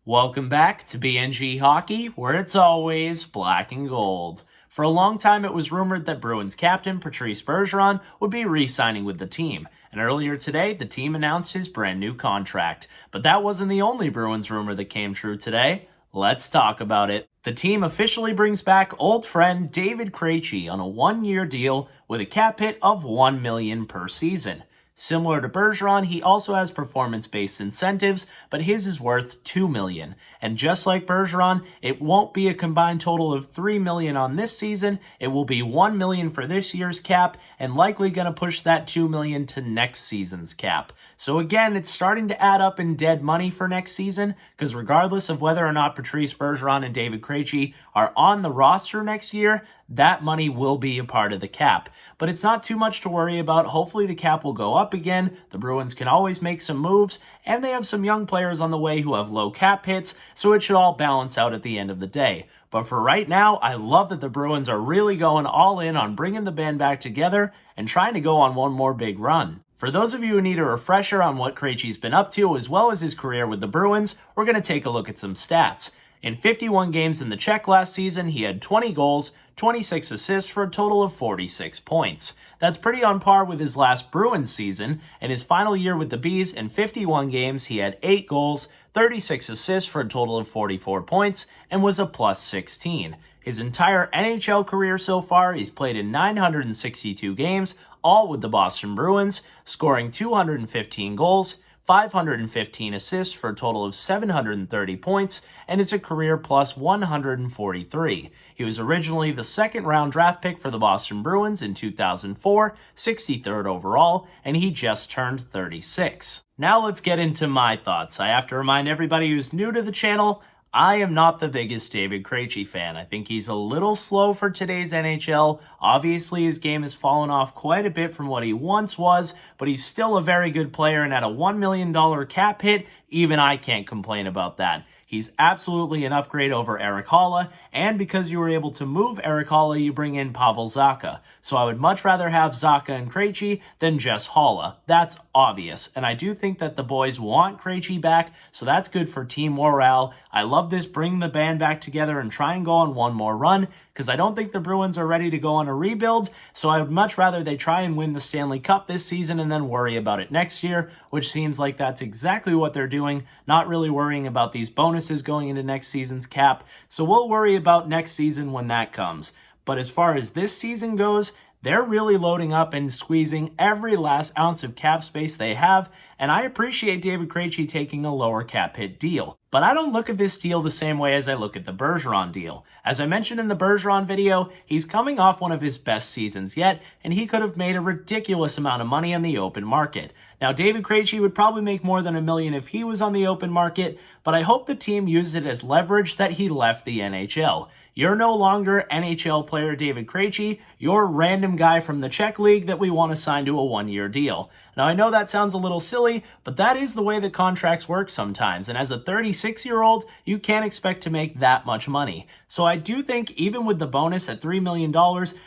Welcome back to BNG Hockey, where it's always black and gold. For a long time, it was rumored that Bruins captain Patrice Bergeron would be re-signing with the team, and earlier today, the team announced his brand new contract. But that wasn't the only Bruins rumor that came true today. Let's talk about it. The team officially brings back old friend David Krejci on a one-year deal with a cap hit of $1 million per season. Similar to Bergeron, he also has performance-based incentives, but his is worth $2 million. And just like Bergeron, it won't be a combined total of $3 million on this season. It will be $1 million for this year's cap, and likely going to push that $2 million to next season's cap. So again, it's starting to add up in dead money for next season, because regardless of whether or not Patrice Bergeron and David Krejci are on the roster next year, that money will be a part of the cap. But it's not too much to worry about. Hopefully the cap will go up again. The Bruins can always make some moves, and they have some young players on the way who have low cap hits, so it should all balance out at the end of the day. But for right now, I love that the Bruins are really going all in on bringing the band back together and trying to go on one more big run. For those of you who need a refresher on what Krejci's been up to, as well as his career with the Bruins, we're going to take a look at some stats. In 51 games in the Czech last season, he had 20 goals, 26 assists for a total of 46 points. That's pretty on par with his last Bruins season. In his final year with the Bees, in 51 games, he had 8 goals, 36 assists for a total of 44 points, and was a plus 16. His entire NHL career so far, he's played in 962 games, all with the Boston Bruins, scoring 215 goals, 515 assists for a total of 730 points, and is a career plus 143. He was originally the second-round draft pick for the Boston Bruins in 2004, 63rd overall, and he just turned 36. Now let's get into my thoughts. I have to remind everybody who's new to the channel, I am not the biggest David Krejci fan. I think he's a little slow for today's NHL. Obviously, his game has fallen off quite a bit from what he once was, but he's still a very good player, and at a $1 million cap hit, even I can't complain about that. He's absolutely an upgrade over Erik Haula, and because you were able to move Erik Haula, you bring in Pavel Zacha. So I would much rather have Zacha and Krejci than just Haula. That's obvious, and I do think that the boys want Krejci back, so that's good for team morale. I love this bring the band back together and try and go on one more run, because I don't think the Bruins are ready to go on a rebuild, so I would much rather they try and win the Stanley Cup this season and then worry about it next year, which seems like that's exactly what they're doing, not really worrying about these bonuses going into next season's cap, so we'll worry about next season when that comes. But as far as this season goes, they're really loading up and squeezing every last ounce of cap space they have, and I appreciate David Krejci taking a lower cap hit deal. But I don't look at this deal the same way as I look at the Bergeron deal. As I mentioned in the Bergeron video, he's coming off one of his best seasons yet, and he could have made a ridiculous amount of money on the open market. Now, David Krejci would probably make more than $1 million if he was on the open market, but I hope the team used it as leverage that he left the NHL. You're no longer NHL player David Krejci, you're random guy from the Czech League that we want to sign to a one-year deal. Now, I know that sounds a little silly, but that is the way that contracts work sometimes, and as a 36-year-old, you can't expect to make that much money. So I do think even with the bonus at $3 million,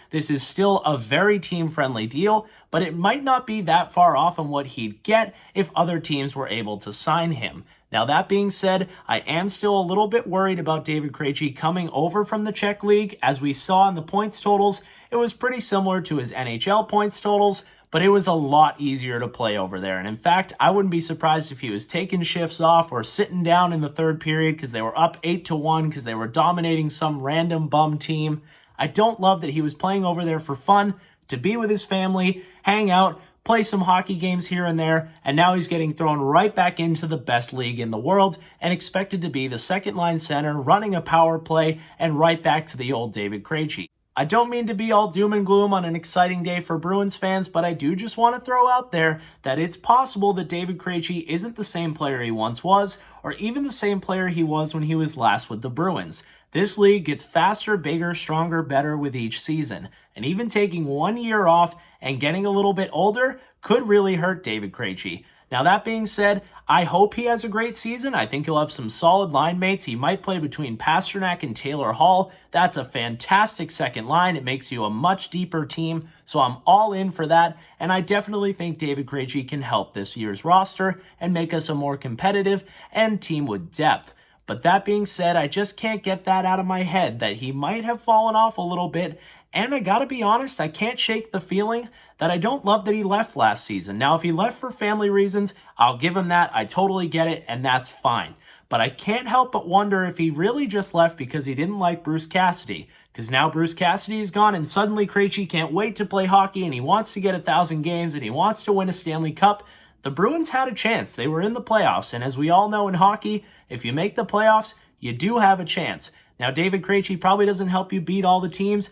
this is still a very team-friendly deal, but it might not be that far off on what he'd get if other teams were able to sign him. Now, that being said, I am still a little bit worried about David Krejci coming over from the Czech League. As we saw in the points totals, it was pretty similar to his NHL points totals, but it was a lot easier to play over there. And in fact, I wouldn't be surprised if he was taking shifts off or sitting down in the third period because they were up 8-1 because they were dominating some random bum team. I don't love that he was playing over there for fun, to be with his family, hang out, play some hockey games here and there, and now he's getting thrown right back into the best league in the world and expected to be the second-line center, running a power play, and right back to the old David Krejci. I don't mean to be all doom and gloom on an exciting day for Bruins fans, but I do just want to throw out there that it's possible that David Krejci isn't the same player he once was, or even the same player he was when he was last with the Bruins. This league gets faster, bigger, stronger, better with each season, and even taking 1 year off and getting a little bit older could really hurt David Krejci. Now, that being said, I hope he has a great season. I think he'll have some solid line mates. He might play between Pastrnak and Taylor Hall. That's a fantastic second line. It makes you a much deeper team, so I'm all in for that, and I definitely think David Krejci can help this year's roster and make us a more competitive and team with depth. But that being said, I just can't get that out of my head that he might have fallen off a little bit. And I gotta be honest, I can't shake the feeling that I don't love that he left last season. Now, if he left for family reasons, I'll give him that. I totally get it, and that's fine. But I can't help but wonder if he really just left because he didn't like Bruce Cassidy. Because now Bruce Cassidy is gone, and suddenly Krejci can't wait to play hockey, and he wants to get 1,000 games, and he wants to win a Stanley Cup. The Bruins had a chance. They were in the playoffs, and as we all know in hockey, if you make the playoffs, you do have a chance. Now, David Krejci probably doesn't help you beat all the teams.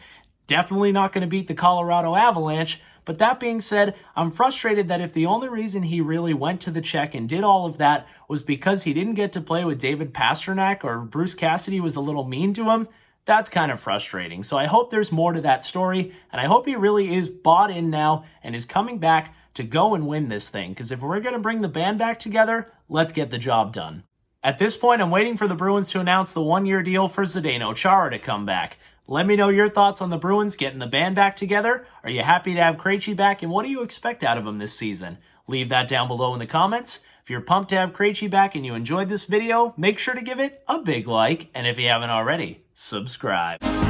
Definitely not going to beat the Colorado Avalanche. But that being said, I'm frustrated that if the only reason he really went to the Czech and did all of that was because he didn't get to play with David Pastrnak or Bruce Cassidy was a little mean to him, that's kind of frustrating. So I hope there's more to that story, and I hope he really is bought in now and is coming back to go and win this thing. Because if we're going to bring the band back together, let's get the job done. At this point, I'm waiting for the Bruins to announce the one-year deal for Zdeno Chara to come back. Let me know your thoughts on the Bruins getting the band back together. Are you happy to have Krejci back, and what do you expect out of him this season? Leave that down below in the comments. If you're pumped to have Krejci back and you enjoyed this video, make sure to give it a big like, and if you haven't already, subscribe.